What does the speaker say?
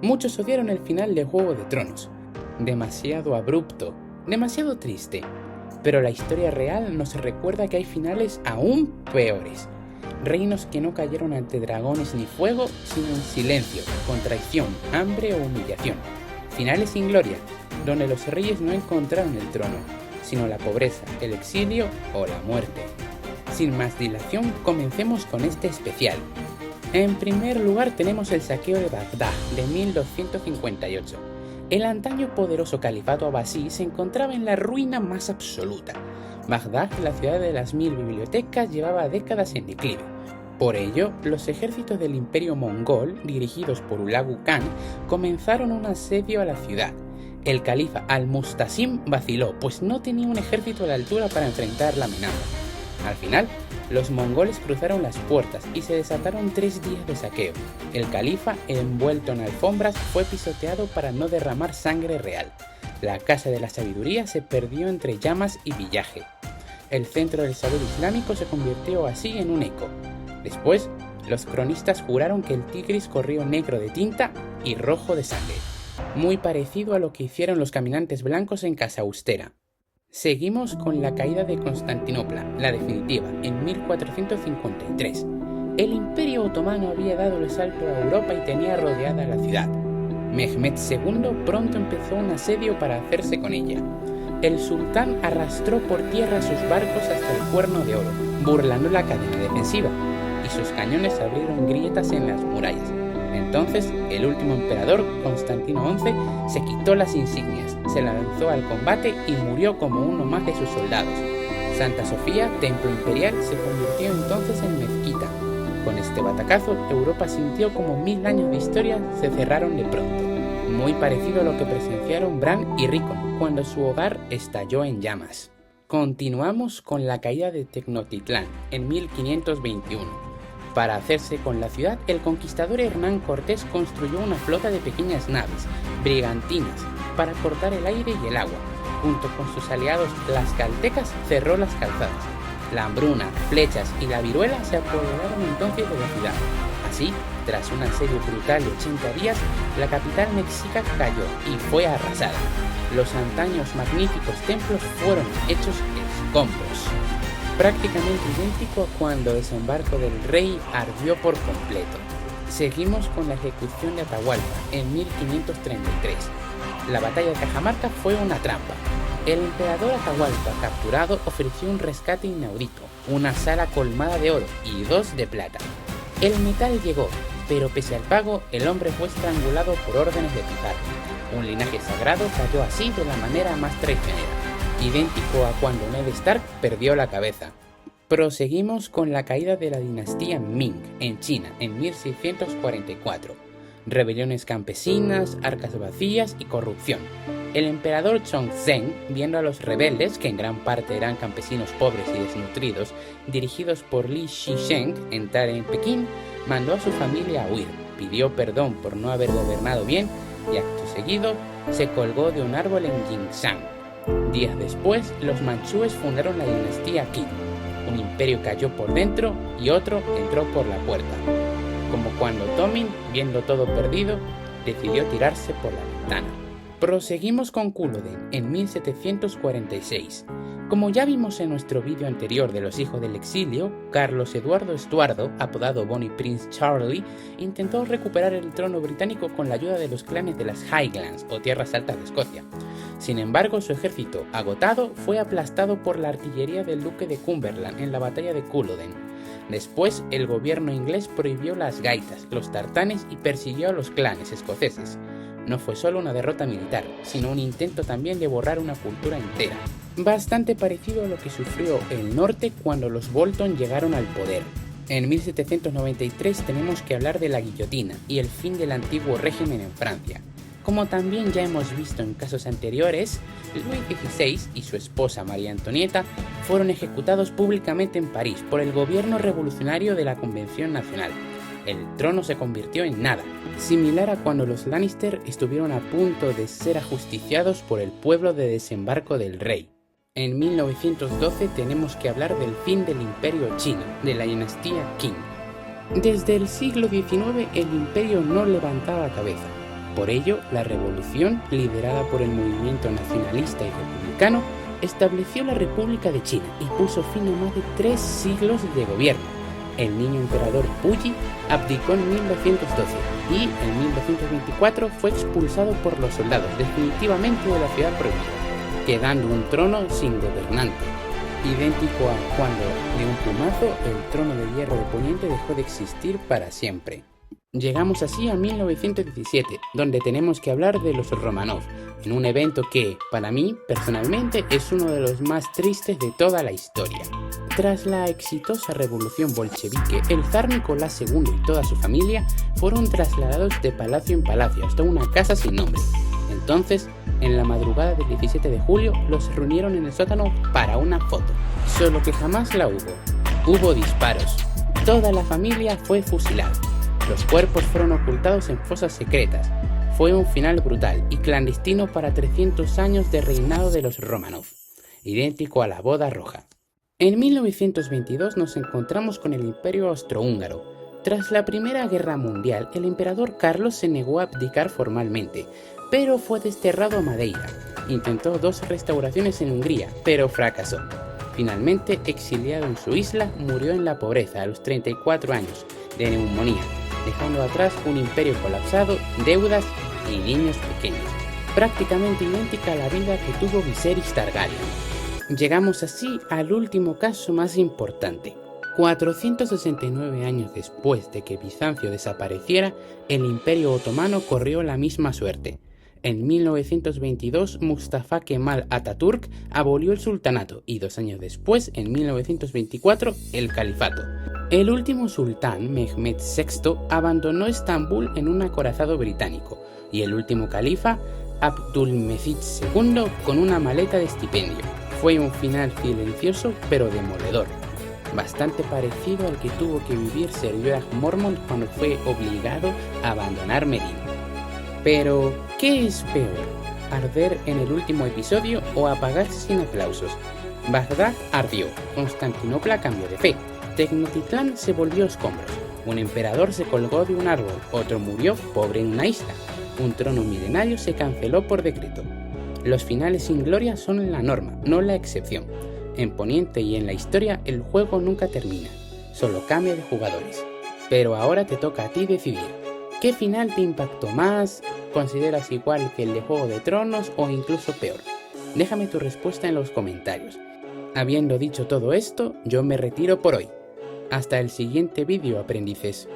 Muchos odiaron el final de Juego de Tronos. Demasiado abrupto, demasiado triste. Pero la historia real nos recuerda que hay finales aún peores. Reinos que no cayeron ante dragones ni fuego, sino en silencio, con traición, hambre o humillación. Finales sin gloria, donde los reyes no encontraron el trono, sino la pobreza, el exilio o la muerte. Sin más dilación, comencemos con este especial. En primer lugar tenemos el saqueo de Bagdad de 1258. El antaño poderoso califato abasí se encontraba en la ruina más absoluta. Bagdad, la ciudad de las 1000 bibliotecas, llevaba décadas en declive. Por ello, los ejércitos del imperio mongol, dirigidos por Hulagu Khan, comenzaron un asedio a la ciudad. El califa Al-Mustasim vaciló, pues no tenía un ejército a la altura para enfrentar la amenaza. Al final, los mongoles cruzaron las puertas y se desataron 3 días de saqueo. El califa, envuelto en alfombras, fue pisoteado para no derramar sangre real. La Casa de la Sabiduría se perdió entre llamas y pillaje. El centro del saber islámico se convirtió así en un eco. Después, los cronistas juraron que el Tigris corrió negro de tinta y rojo de sangre, muy parecido a lo que hicieron los caminantes blancos en Casa Austera. Seguimos con la caída de Constantinopla, la definitiva, en 1453. El Imperio Otomano había dado el salto a Europa y tenía rodeada la ciudad. Mehmed II pronto empezó un asedio para hacerse con ella. El sultán arrastró por tierra sus barcos hasta el Cuerno de Oro, burlando la cadena defensiva, y sus cañones abrieron grietas en las murallas. Entonces, el último emperador, Constantino XI, se quitó las insignias, se lanzó al combate y murió como uno más de sus soldados. Santa Sofía, templo imperial, se convirtió entonces en mezquita. Con este batacazo, Europa sintió como 1000 años de historia se cerraron de pronto. Muy parecido a lo que presenciaron Bran y Rickon cuando su hogar estalló en llamas. Continuamos con la caída de Tenochtitlán en 1521. Para hacerse con la ciudad, el conquistador Hernán Cortés construyó una flota de pequeñas naves, brigantinas, para cortar el aire y el agua. Junto con sus aliados tlaxcaltecas cerró las calzadas. La hambruna, flechas y la viruela se apoderaron entonces de la ciudad. Así, tras un asedio brutal de 80 días, la capital mexica cayó y fue arrasada. Los antaños magníficos templos fueron hechos escombros. Prácticamente idéntico a cuando el desembarco del rey ardió por completo. Seguimos con la ejecución de Atahualpa en 1533. La batalla de Cajamarca fue una trampa. El emperador Atahualpa, capturado, ofreció un rescate inaudito, una sala colmada de oro y 2 de plata. El metal llegó, pero pese al pago, el hombre fue estrangulado por órdenes de Pizarro. Un linaje sagrado cayó así de la manera más traicionera, idéntico a cuando Ned Stark perdió la cabeza. Proseguimos con la caída de la dinastía Ming en China en 1644. Rebeliones campesinas, arcas vacías y corrupción. El emperador Chongzhen, viendo a los rebeldes, que en gran parte eran campesinos pobres y desnutridos, dirigidos por Li Shisheng, entrar en Pekín, mandó a su familia a huir, pidió perdón por no haber gobernado bien y acto seguido se colgó de un árbol en Jingshan. Días después, los manchúes fundaron la dinastía Qing. Un imperio cayó por dentro y otro entró por la puerta. Como cuando Tomin, viendo todo perdido, decidió tirarse por la ventana. Proseguimos con Culloden en 1746. Como ya vimos en nuestro vídeo anterior de los hijos del exilio, Carlos Eduardo Estuardo, apodado Bonnie Prince Charlie, intentó recuperar el trono británico con la ayuda de los clanes de las Highlands o Tierras Altas de Escocia. Sin embargo, su ejército, agotado, fue aplastado por la artillería del duque de Cumberland en la batalla de Culloden. Después, el gobierno inglés prohibió las gaitas, los tartanes y persiguió a los clanes escoceses. No fue solo una derrota militar, sino un intento también de borrar una cultura entera. Bastante parecido a lo que sufrió el norte cuando los Bolton llegaron al poder. En 1793 tenemos que hablar de la guillotina y el fin del antiguo régimen en Francia. Como también ya hemos visto en casos anteriores, Luis XVI y su esposa María Antonieta fueron ejecutados públicamente en París por el gobierno revolucionario de la Convención Nacional. El trono se convirtió en nada, similar a cuando los Lannister estuvieron a punto de ser ajusticiados por el pueblo de desembarco del rey. En 1912 tenemos que hablar del fin del imperio chino, de la dinastía Qing. Desde el siglo XIX el imperio no levantaba cabeza. Por ello, la revolución, liderada por el movimiento nacionalista y republicano, estableció la República de China y puso fin a más de 3 siglos de gobierno. El niño emperador Puyi abdicó en 1912 y en 1924 fue expulsado por los soldados definitivamente de la ciudad prohibida, quedando un trono sin gobernante, idéntico a cuando, de un plumazo, el trono de hierro de Poniente dejó de existir para siempre. Llegamos así a 1917, donde tenemos que hablar de los Románov, en un evento que, para mí, personalmente, es uno de los más tristes de toda la historia. Tras la exitosa revolución bolchevique, el zar Nicolás II y toda su familia fueron trasladados de palacio en palacio hasta una casa sin nombre. Entonces, en la madrugada del 17 de julio, los reunieron en el sótano para una foto. Solo que jamás la hubo. Hubo disparos. Toda la familia fue fusilada. Los cuerpos fueron ocultados en fosas secretas. Fue un final brutal y clandestino para 300 años de reinado de los Románov, idéntico a la boda roja. En 1922 nos encontramos con el Imperio Austrohúngaro. Tras la Primera Guerra Mundial, el emperador Carlos se negó a abdicar formalmente, pero fue desterrado a Madeira. Intentó 2 restauraciones en Hungría, pero fracasó. Finalmente, exiliado en su isla, murió en la pobreza a los 34 años, de neumonía, dejando atrás un imperio colapsado, deudas y niños pequeños, prácticamente idéntica a la vida que tuvo Viserys Targaryen. Llegamos así al último caso más importante. 469 años después de que Bizancio desapareciera, el Imperio Otomano corrió la misma suerte. En 1922, Mustafa Kemal Atatürk abolió el sultanato y 2 años después, en 1924, el califato. El último sultán, Mehmed VI, abandonó Estambul en un acorazado británico y el último califa, Abdülmecid II, con una maleta de estipendio. Fue un final silencioso pero demoledor, bastante parecido al que tuvo que vivir Sir Jorah Mormont cuando fue obligado a abandonar Medina. Pero, ¿qué es peor? ¿Arder en el último episodio o apagarse sin aplausos? Bagdad ardió, Constantinopla cambió de fe, Tenochtitlán se volvió escombros, un emperador se colgó de un árbol, otro murió pobre en una isla, un trono milenario se canceló por decreto. Los finales sin gloria son la norma, no la excepción. En Poniente y en la historia el juego nunca termina, solo cambia de jugadores. Pero ahora te toca a ti decidir. ¿Qué final te impactó más? ¿Consideras igual que el de Juego de Tronos o incluso peor? Déjame tu respuesta en los comentarios. Habiendo dicho todo esto, yo me retiro por hoy. Hasta el siguiente vídeo, aprendices.